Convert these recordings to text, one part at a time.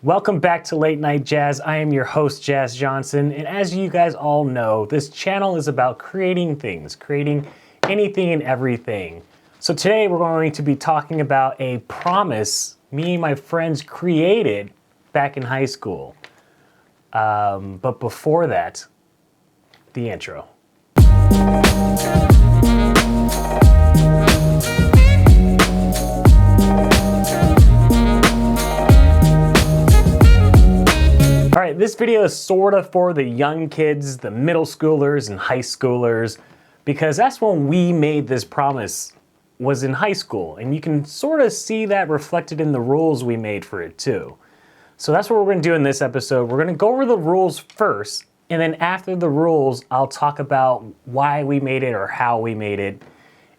Welcome back to Late Night Jazz. I am your host, Jazz Johnson, and as you guys all know, this channel is about creating things, creating anything and everything. So today we're going to be talking about a promise me and my friends created back in high school. But before that, the intro. All right, this video is sort of for the young kids, the middle schoolers and high schoolers, because that's when we made this promise, was in high school. And you can sort of see that reflected in the rules we made for it too. So that's what we're gonna do in this episode. We're gonna go over the rules first, and then after the rules, I'll talk about why we made it or how we made it,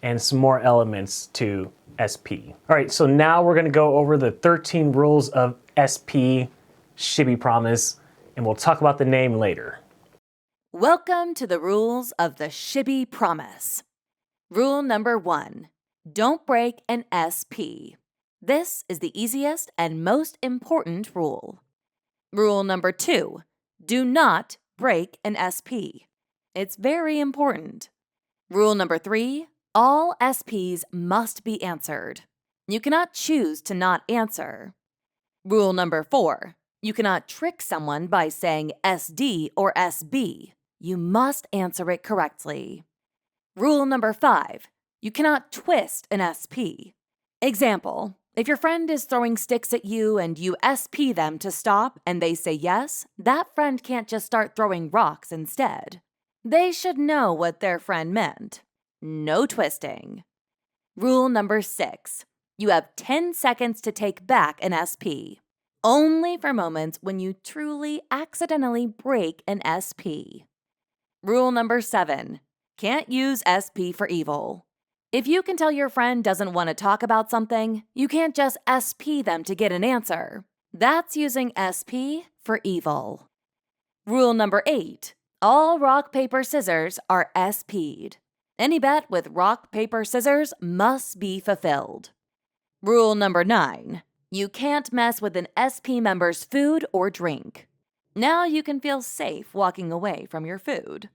and some more elements to SP. All right, so now we're gonna go over the 13 rules of SP, Shibby Promise, and we'll talk about the name later. Welcome to the rules of the Shibby Promise. Rule number 1, don't break an SP. This is the easiest and most important rule. Rule number 2, do not break an SP. It's very important. Rule number 3, all SPs must be answered. You cannot choose to not answer. Rule number 4, you cannot trick someone by saying SD or SB. You must answer it correctly. Rule number 5, you cannot twist an SP. Example, if your friend is throwing sticks at you and you SP them to stop and they say yes, that friend can't just start throwing rocks instead. They should know what their friend meant. No twisting. Rule number 6, you have 10 seconds to take back an SP. Only for moments when you truly accidentally break an SP. Rule number 7, can't use SP for evil. If you can tell your friend doesn't want to talk about something, you can't just SP them to get an answer. That's using SP for evil. Rule number 8, all rock, paper, scissors are SP'd. Any bet with rock, paper, scissors must be fulfilled. Rule number 9, you can't mess with an SP member's food or drink. Now you can feel safe walking away from your food.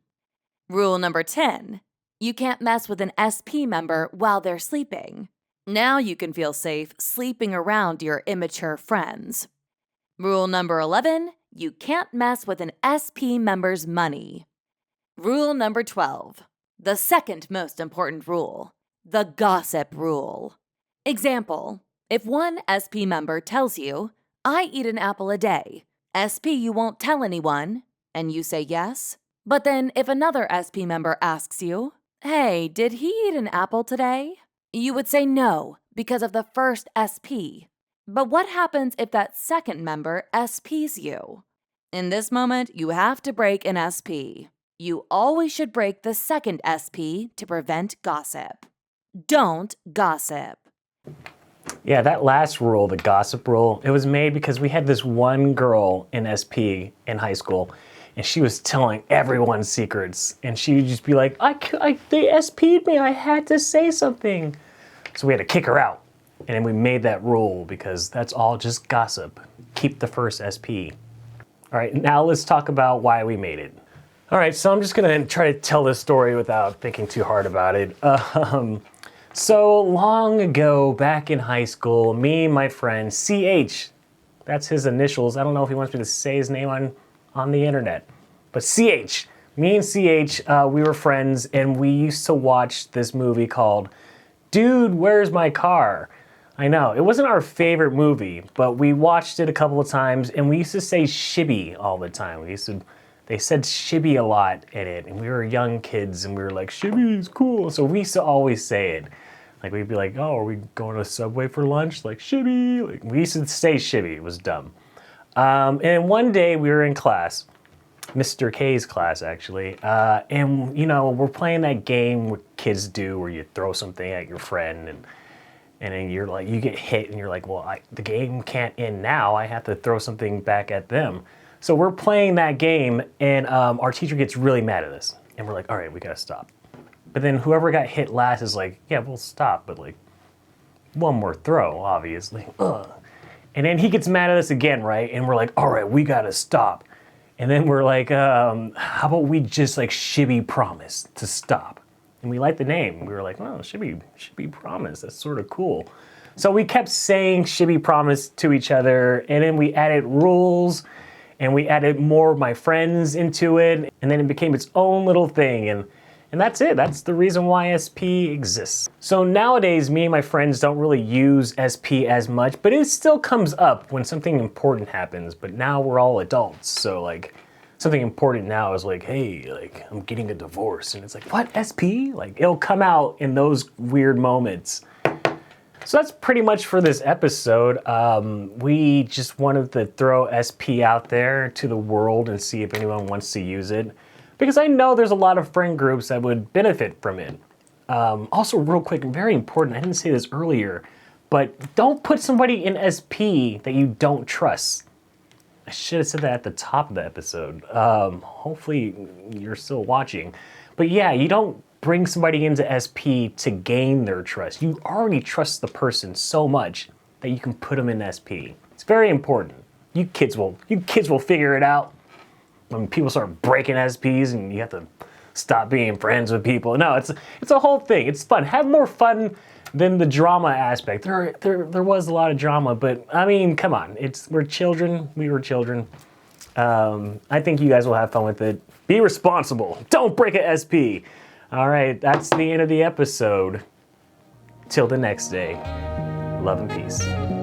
Rule number 10, you can't mess with an SP member while they're sleeping. Now you can feel safe sleeping around your immature friends. Rule number 11, you can't mess with an SP member's money. Rule number 12, the second most important rule, the gossip rule. Example, if one SP member tells you, I eat an apple a day, SP you won't tell anyone, and you say yes. But then if another SP member asks you, hey, did he eat an apple today? You would say no because of the first SP. But what happens if that second member SPs you? In this moment, you have to break an SP. You always should break the second SP to prevent gossip. Don't gossip. Yeah, that last rule, the gossip rule, it was made because we had this one girl in SP in high school, and she was telling everyone secrets, and she would just be like, they SP'd me, I had to say something. So we had to kick her out, and then we made that rule because that's all just gossip. Keep the first SP. All right, now let's talk about why we made it. All right, so I'm just gonna try to tell this story without thinking too hard about it. So long ago, back in high school, me and my friend, CH, that's his initials. I don't know if he wants me to say his name on the internet, but CH, me and CH, we were friends, and we used to watch this movie called Dude, Where's My Car? I know, it wasn't our favorite movie, but we watched it a couple of times, and we used to say Shibby all the time. They said Shibby a lot in it, and we were young kids, and we were like, Shibby is cool, so we used to always say it. Like, we'd be like, oh, are we going to Subway for lunch? Like, Shibby. Like, we used to say Shibby. It was dumb. And one day we were in class, Mr. K's class, actually. And, you know, we're playing that game what kids do where you throw something at your friend and then you're like, you get hit and you're like, well, the game can't end now. I have to throw something back at them. So we're playing that game and our teacher gets really mad at us. And we're like, all right, we got to stop. But then whoever got hit last is like, yeah, we'll stop, but like one more throw, obviously. Ugh. And then he gets mad at us again, right? And we're like, all right, we gotta stop. And then we're like, how about we just like Shibby Promise to stop? And we liked the name. We were like, oh, Shibby Promise, that's sort of cool. So we kept saying Shibby Promise to each other, and then we added rules, and we added more of my friends into it, and then it became its own little thing, and that's it. That's the reason why SP exists. So nowadays, me and my friends don't really use SP as much, but it still comes up when something important happens, but now we're all adults, so like, something important now is like, hey, like, I'm getting a divorce, and it's like, what, SP? Like, it'll come out in those weird moments. So that's pretty much for this episode. We just wanted to throw SP out there to the world and see if anyone wants to use it, because I know there's a lot of friend groups that would benefit from it. Also, real quick, very important, I didn't say this earlier, but don't put somebody in SP that you don't trust. I should have said that at the top of the episode. Hopefully you're still watching. But yeah, you don't bring somebody into SP to gain their trust. You already trust the person so much that you can put them in SP. It's very important. You kids will figure it out when people start breaking SPs and you have to stop being friends with people. No, it's a whole thing. It's fun. Have more fun than the drama aspect. There was a lot of drama, but I mean, come on. We're children. We were children. I think you guys will have fun with it. Be responsible. Don't break a SP. All right, that's the end of the episode. Till the next day. Love and peace.